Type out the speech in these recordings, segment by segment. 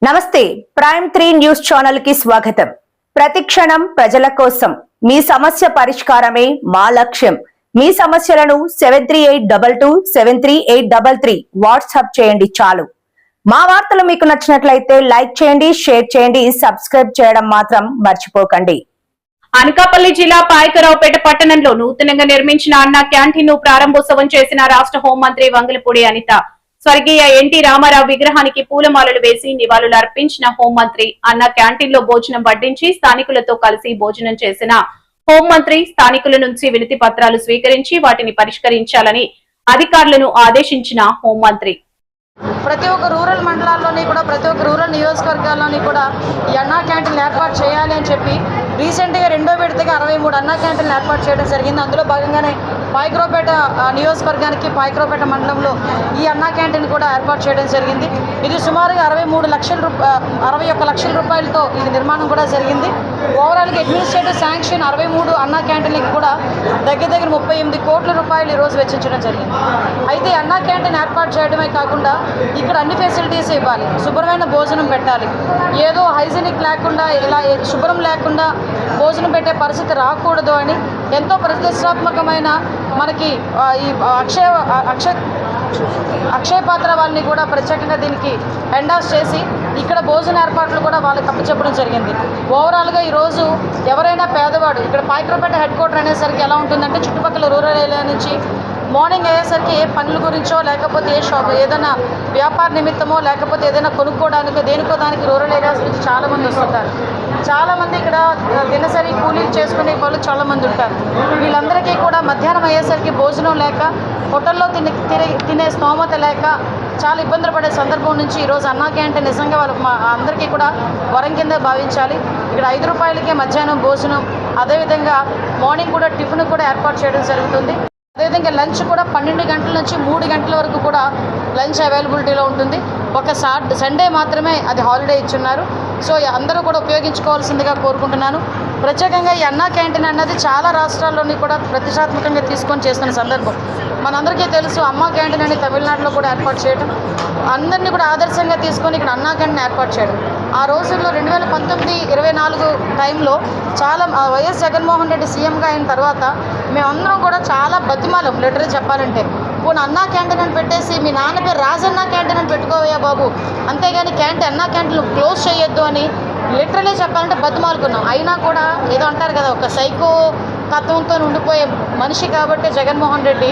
నమస్తే prime 3 news channel కి స్వాగతం. ప్రతిక్షణం ప్రజల కోసం మీ సమస్య పరిష్కారమే మా లక్ష్యం. మీ సమస్యలను 7382273833 వాట్సాప్ చేయండి చాలు. మా వార్తలు మీకు నచ్చినట్లయితే లైక్ చేయండి, షేర్ చేయండి, సబ్స్క్రైబ్ చేయడం మాత్రం మర్చిపోకండి. అనకాపల్లి జిల్లా పాయకరావుపేట పట్టణంలో నూతనంగా నిర్మించిన అన్న క్యాంటీన్ ను ప్రారంభోత్సవం చేసిన రాష్ట్ర హోంమంత్రి వంగలపూడి అనిత స్వర్గీయ ఎన్టీ రామారావు విగ్రహానికి పూలమాలలు వేసి నివాళులు అర్పించిన హోంమంత్రి అన్న క్యాంటీన్ లో భోజనం వడ్డించి స్థానికులతో కలిసి భోజనం చేసిన హోంమంత్రి స్థానికుల నుంచి వినతి పత్రాలు స్వీకరించి వాటిని పరిష్కరించాలని అధికారులను ఆదేశించిన హోంమంత్రి. ప్రతి ఒక్క రూరల్ మండలాల్లోని కూడా ప్రతి ఒక్క రూరల్ నియోజకవర్గాల్లోని కూడా ఈ అన్నా క్యాంటీన్లు ఏర్పాటు చేయాలి అని చెప్పి రీసెంట్గా రెండో విడతగా 63 అన్నా క్యాంటీన్లు ఏర్పాటు చేయడం జరిగింది. అందులో భాగంగానే పాయకరావుపేట నియోజకవర్గానికి పాయకరావుపేట మండలంలో ఈ అన్నా క్యాంటీన్ కూడా ఏర్పాటు చేయడం జరిగింది. ఇది సుమారుగా 61 లక్షల రూపాయలతో ఇది నిర్మాణం కూడా జరిగింది. ఓవరాల్గా అడ్మినిస్ట్రేటివ్ శాంక్షన్ 63 అన్నా క్యాంటీన్లకి కూడా దగ్గర 38 కోట్ల రూపాయలు ఈరోజు వెచ్చించడం జరిగింది. అయితే అన్నా క్యాంటీన్ ఏర్పాటు చేయడమే కాకుండా ఇక్కడ అన్ని ఫెసిలిటీస్ ఇవ్వాలి, శుభ్రమైన భోజనం పెట్టాలి. ఏదో హైజీనిక్ లేకుండా ఇలా శుభ్రం లేకుండా భోజనం పెట్టే పరిస్థితి రాకూడదు అని ఎంతో ప్రతిష్టాత్మకమైన మనకి ఈ అక్షయ పాత్ర వాళ్ళని కూడా ప్రత్యేకంగా దీనికి ఎండాస్ చేసి ఇక్కడ భోజన ఏర్పాట్లు కూడా వాళ్ళకి అప్పచెప్పడం జరిగింది. ఓవరాల్గా ఈరోజు ఎవరైనా పేదవాడు ఇక్కడ పాయకరావుపేట హెడ్ క్వార్టర్ అనేసరికి ఎలా ఉంటుందంటే చుట్టుపక్కల రూరల్ ఏరియా నుంచి మార్నింగ్ అయ్యేసరికి ఏ పనుల గురించో లేకపోతే ఏ షాప్ ఏదైనా వ్యాపార నిమిత్తమో లేకపోతే ఏదైనా కొనుక్కోవడానికో దేనికో దానికి రూరల్ ఏరియాస్ నుంచి చాలామంది వస్తుంటారు. చాలామంది ఇక్కడ దినసరి కూలీలు చేసుకునే వాళ్ళు చాలామంది ఉంటారు. వీళ్ళందరికీ కూడా మధ్యాహ్నం అయ్యేసరికి భోజనం లేక హోటల్లో తినే స్తోమత లేక చాలా ఇబ్బందులు పడే సందర్భం నుంచి ఈరోజు అన్నా క్యాంటీన్ నిజంగా వాళ్ళకి అందరికీ కూడా వరం కింద భావించాలి. ఇక్కడ 5 రూపాయలకే మధ్యాహ్నం భోజనం, అదేవిధంగా మార్నింగ్ కూడా టిఫిన్ కూడా ఏర్పాటు చేయడం జరుగుతుంది. అదేవిధంగా లంచ్ కూడా 12 గంటల నుంచి 3 గంటల వరకు కూడా లంచ్ అవైలబిలిటీలో ఉంటుంది. ఒక సండే మాత్రమే అది హాలిడే ఇచ్చున్నారు. సో అందరూ కూడా ఉపయోగించుకోవాల్సిందిగా కోరుకుంటున్నాను. ప్రత్యేకంగా ఈ అన్నా క్యాంటీన్ అన్నది చాలా రాష్ట్రాల్లోని కూడా ప్రతిష్టాత్మకంగా తీసుకొని చేస్తున్న సందర్భం. మనందరికీ తెలుసు అమ్మా క్యాంటీన్ అని తమిళనాడులో కూడా ఏర్పాటు చేయడం, అందరినీ కూడా ఆదర్శంగా తీసుకొని ఇక్కడ అన్నా క్యాంటీన్ ఏర్పాటు చేయడం. ఆ రోజుల్లో 2019-24 టైంలో చాలా వైఎస్ జగన్మోహన్ రెడ్డి సీఎంగా అయిన తర్వాత మేమందరం కూడా చాలా బతిమాలం లిటరల్ చెప్పాలంటే, పోనీ అన్నా క్యాంటీన్ అని పెట్టేసి మీ నాన్న పేరు రాజన్నా క్యాంటీన్ అని పెట్టుకోవయ్యా బాబు, అంతేగాని అన్నా క్యాంటీన్లు క్లోజ్ చేయొద్దు అని లిటరలీ చెప్పాలంటే బతిమాలుకున్నాం. అయినా కూడా ఏదో అంటారు కదా, ఒక సైకో తత్వంతో ఉండిపోయే మనిషి కాబట్టి జగన్మోహన్ రెడ్డి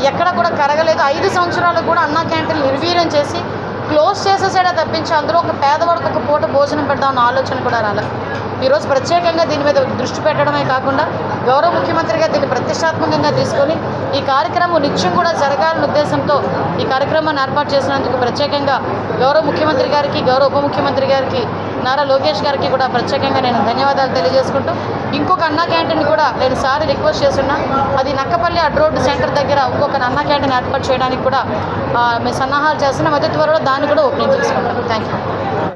ఎక్కడ కూడా కరగలేదు. 5 సంవత్సరాలు కూడా అన్నా క్యాంటీన్లు నిర్వీర్యం చేసి క్లోజ్ చేసేసాడే తప్పించి అందులో ఒక పేదవాడికి ఒక పూట భోజనం పెడదామన్న ఆలోచన కూడా రాలేదు. ఈరోజు ప్రత్యేకంగా దీని మీద దృష్టి పెట్టడమే కాకుండా గౌరవ ముఖ్యమంత్రిగా దీన్ని ప్రతిష్టాత్మకంగా తీసుకొని ఈ కార్యక్రమం నిత్యం కూడా జరగాలన్న ఉద్దేశంతో ఈ కార్యక్రమాన్ని ఏర్పాటు చేసినందుకు ప్రత్యేకంగా గౌరవ ముఖ్యమంత్రి గారికి, గౌరవ ఉప ముఖ్యమంత్రి గారికి, నారా లోకేష్ గారికి కూడా ప్రత్యేకంగా నేను ధన్యవాదాలు తెలియజేసుకుంటూ ఇంకొక అన్నా క్యాంటీన్ కూడా నేను సారి రిక్వెస్ట్ చేస్తున్నా. అది నక్కపల్లి రోడ్డు సెంటర్ దగ్గర ఇంకొక అన్నా క్యాంటీన్ ఏర్పాటు చేయడానికి కూడా మేము సన్నాహాలు చేస్తున్నాం. అతి త్వరలో దాన్ని కూడా ఓపెనింగ్ చేసుకుంటాం. Thank you.